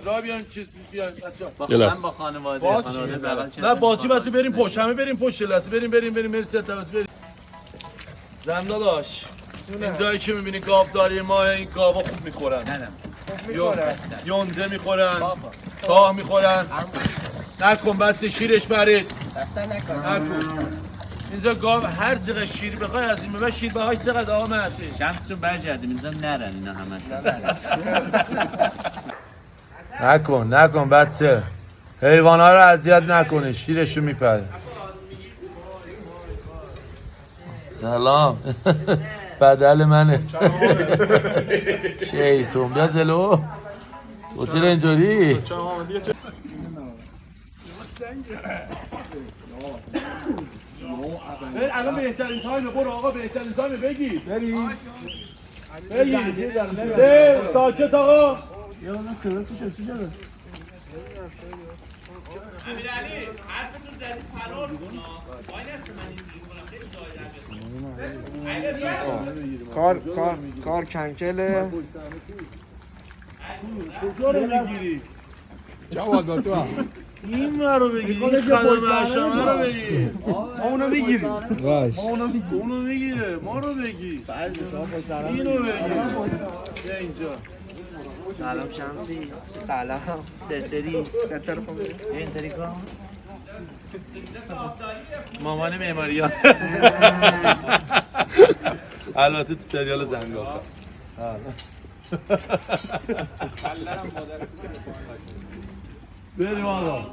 را بیان چیز بیان بچه‌ها من با خانواده زبان نه بازی بچه بریم پشت همه بریم پشت لحظه بریم مرسی توسط بریم زنده داشت این جایی که می‌بینی گاوداری ما این گاوا خوب می‌خورن یونزه می‌خورن کاه می‌خورن نکن بچه شیرش برید نکن اینجا گاو هر چقدر شیر بخوای از این به شیر بخوای چقدر آقا مهدی شمس رو برگردیم اینجا نرن اینا همش نکن بچه حیوانات رو اذیت نکنه شیرشو میپره سلام بدل منه شیطون بیا جلو تو چرا اینجوری الان بهترین تایم برو آقا بهترین تایم بگی بریم ساکت آقا امیرعلی حرفتون زدی فرار کن وای نسته من اینجوری کنم کار کنکله کجا رو میگیری؟ جواد تو این رو بگی این خدم عشمه رو بگی ما اونو میگیریم اونو میگیره ما رو بگی اینو بگی بیا اینجا سلام شمسی سلام چطوری؟ اینطوری کن مامان معماریان البته تو سریال زنگاف بریم آقا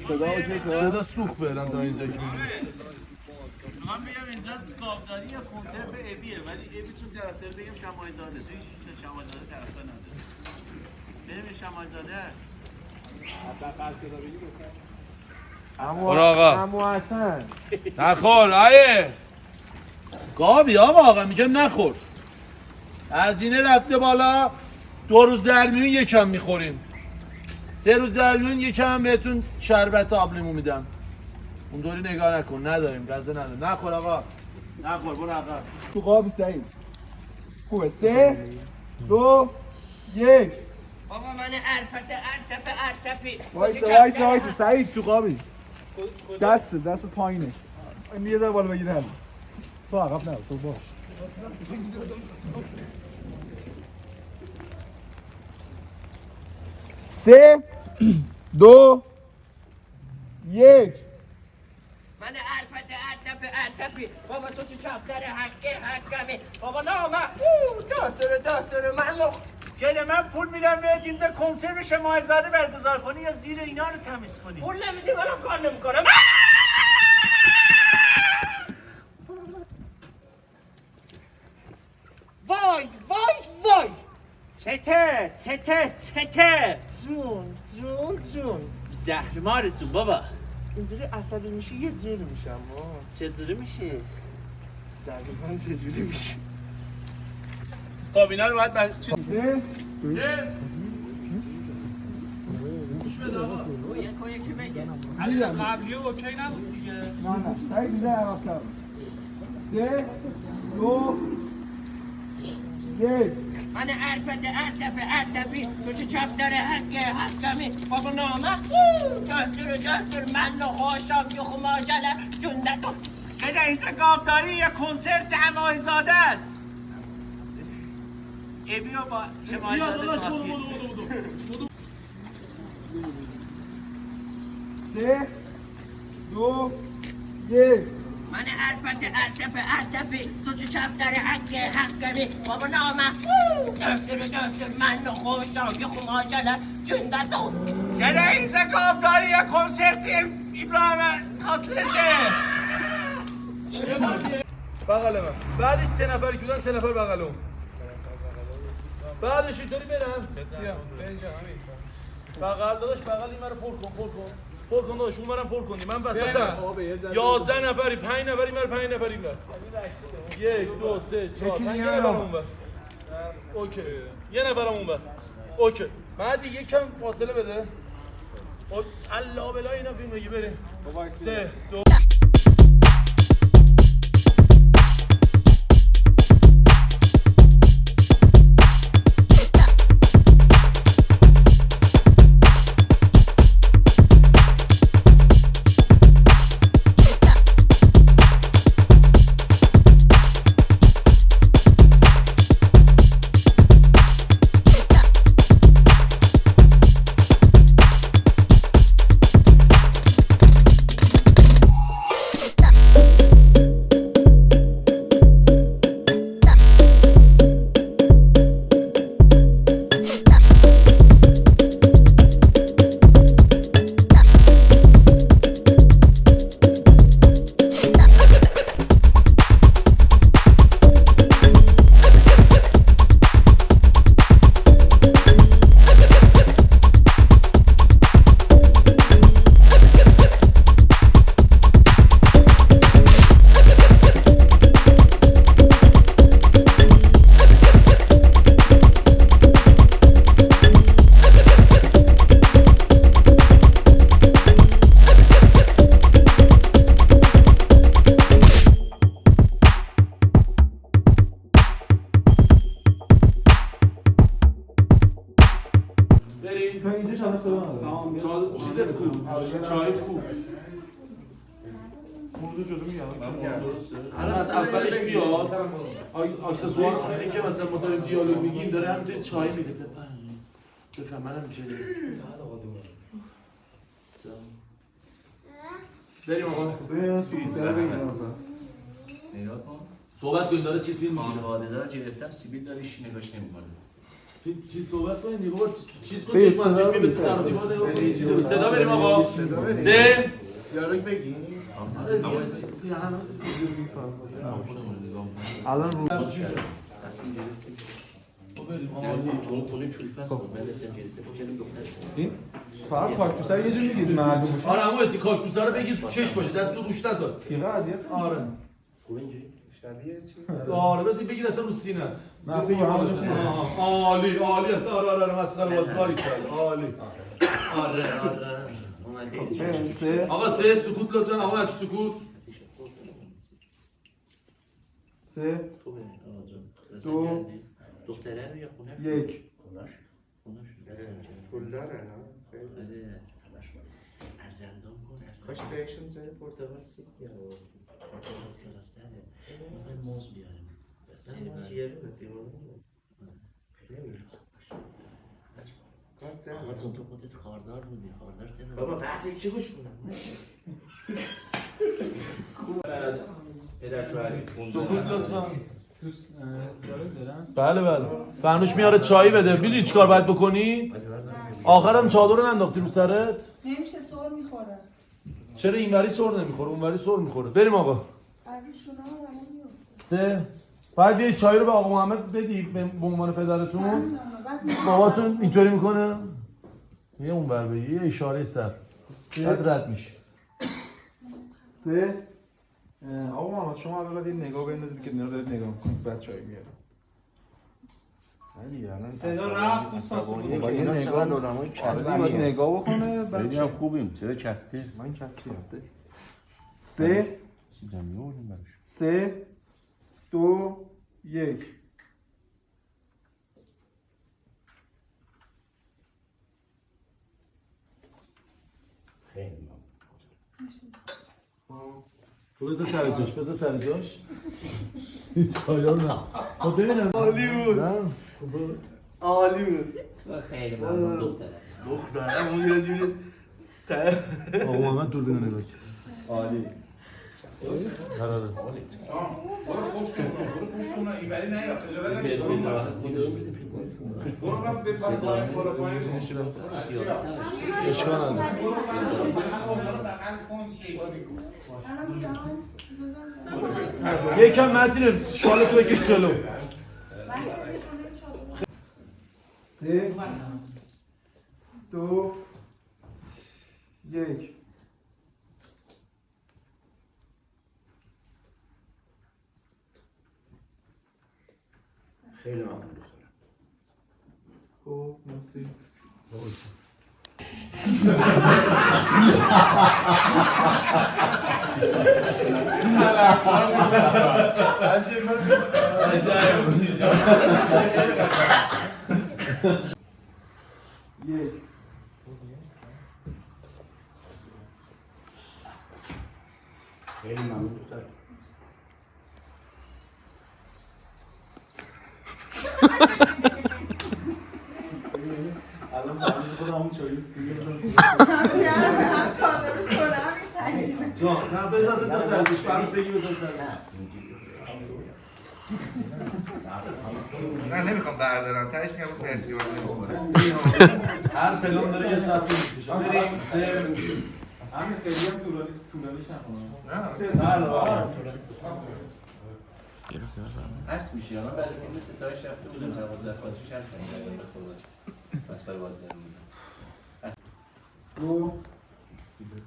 صدا سوخ فعلا تا اینجا که من بگم اینجا گاوداری یا کنسرت ابیه ولی ابی چون طرفدار بگم شمایزاده چون هیچ شمایزاده طرفدار نداره بریم شمایزاده برو آقا عمو حسن نخور آیه گاوی آقا میگم نخور هزینه رفته بالا 2 روز در میون یکم میخوریم 3 روز در میون یکم بهتون شربت آب لیمو میدم اونطوری نگاه نکن نداریم غذا نداریم نخور آقا نخور برو عقب تو قابی سعید خوبه 3 2 1 بابا من ارتفی وایسا سعید تو قابی دست پایینه این یه ذره بالا بگیره تو عقب نه تو باش 3 2 1 من ارتفی بابا تو چه چفتر حقمی بابا نامه دکتر من گله من پول میدم بهت اینجا کنسرت شمایزاده برگزار کنی یا زیر اینا رو تمیز کنی پول نمیدی منم کار نمیکنم وای چته جون زهرمارتون بابا اینجوری عصبی میشه یه جوری میشم چطوری میشه؟ دقیقاً چجوری میشه خب اینا رو باید چی؟ گوش بده آقا یکی بگه علی قبلی اوکی نبود دیگه نه سعید میده عقب کردم 3 2 1 من ارتفی تو چه چفتر حقمی بابا نامه دکتر من خوشم یخو ماجله جندتو بده اینجا گاوداری یا کنسرت شمایزاده است بیا با شمایزاده کافیه 3 2 1 من ارتفی تو چه چفتر حقمی بابا نامه دکتر من خوشم یخو ماجله جندتو بده اینجا گاوداری یا کنسرت ابراهیم کاتلسه بغل من بعدش 3 نفری که بودن 3 نفر بغل اون بعدش اینطوری برم بیا اینجا همین بغل داداش بغل این رو پر کن داداش اون برم پر کنی من وسطم 11 نفری 5 نفری من 5 نفری من 1 2 3 4 5 نفر اونور اوکی یه نفرم اونور اوکی بعد یکم فاصله بده الله بلا اینا فیلم بگی بریم 3 2 بریم من اینجا چند صدا ندارم. چیزت کو چایت کو موضوع جلو میاد. الان از اولش بیاد اکسسوار خونه که مثلا ما داریم دیالوگ میگیم داره همینطوری چای میده بفهم منم میشه بریم آقا بریم سوئیسرا بگیرم آقا. نگاه کن صحبت کنیم داره چی فیلم میگیره خانواده دار گرفتم سیبیل داریش نگاش نمیکنه چی صحبت کنیم دیگه چیز کن چشم چشمی به در دیوار نگاه کنیم صدا بریم آقا سه دیالوگ بگیم الان رو این فقط کاکتوسر یه جور میگید معلوم باشه. آره اما اسی کاکتوسا رو بگیر تو چشم باشه دست تو روش نذار تیغه اذیت آره شبیه آره بس بگیر اصلا رو سینت نه خوبه همونجا خوبه. عالی عالی اصلا آره مسخره باز باری کرد عالی آره اومده سه آقا سه سکوت لطفا آقا سکوت سه دو دختره رو یا خونه یک پول داره ارزندان کن کاش بهشون زره پرتغال سیب بیاره موز بیاریم سیاره دیوانه کارت آقا زن تو خودت خاردار بودی خاردار چه بابا قهوه کی گوش کنم پدر شوهری سکوت لطفا بله بله فرنوش میاره چایی بده میدونی چیکار باید بکنی آخرم چادر رو ننداختی رو سرت نمیشه سر میخوره. چرا اینوری سر نمیخوره اونوری سر میخوره بریم آقا اگه شونا رو میفته. سه بعد یه چای رو به آقا محمد بدی به عنوان پدرتون باباتون اینطوری میکنه یه اونور بگی یه اشاره سر بعد رد میشه سه آقا محمد شما اول یه نگاه بندازید که اینا رو دارید نگاه میکنید بعد چای میاره صدا رفت دوستان با یه نگاه آدمای باید نگاه بکنه بعد خیلی هم خوبیم چرا کته من کپی رفته سه جمعی آوردیم براش سه دو یک خیلی بذار سر جاش بذار سر جاش این چای رو نه خب ببینم عالی بود عالی بود خیلی ممنون دختره دخترم اون یه جوری آقا محمد دوربینو نگاه کرد عالی قراره اشکال نداره یکم متین شالتو بکش جلو سه دو یک خیلی ممنون خب مرسی یک خیلی ممنون دختر الان فهمیدم خودم همون چایی سیگار هم چادر سره هم میسنگیم. جان نه بذار سرش فرمش بگی بذار سرش نه نمیخوام بردارم تهش میگم مرسی وقت نمیخوره هر پلان داره یه ساعت میکشه بریم سه همین خیلی هم طولانیش نکنم سه ساعت هست میشه الان برای فیلم ستایش رفته بودم 12 سال پیش هست من به خدا مسخره بازی نمی‌کنم دو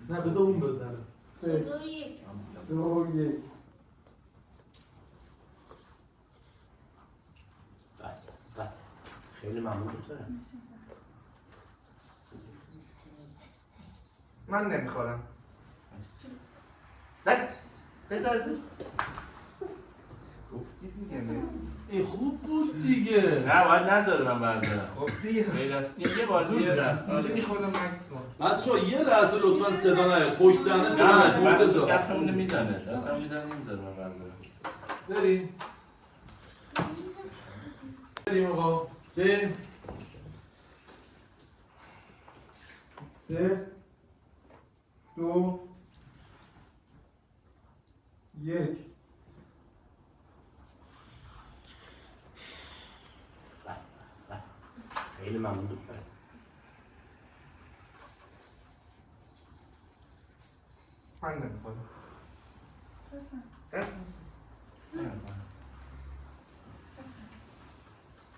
نه بذار اون بزنه سه دو یک خیلی ممنون دختر من نمیخورم نه بذار تو گفتی دیگه نه خوب بود دیگه. نه باید نذاره من بردارم. خب دیگه یه بار دیگه. اینجا خودم مکس کن. بچه‌ها یه لحظه لطفا صدا نیاد. پشت صحنه صدا نیاد. مرتضی دستمون میزنه نمیذاره من بردارم. بریم. بریم آقا. 3 3 2 1 خیلی ممنون دختر. من نمیخوام.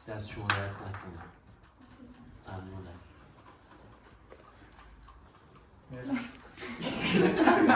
دست شما درد نکنه. ممنونم. مرسی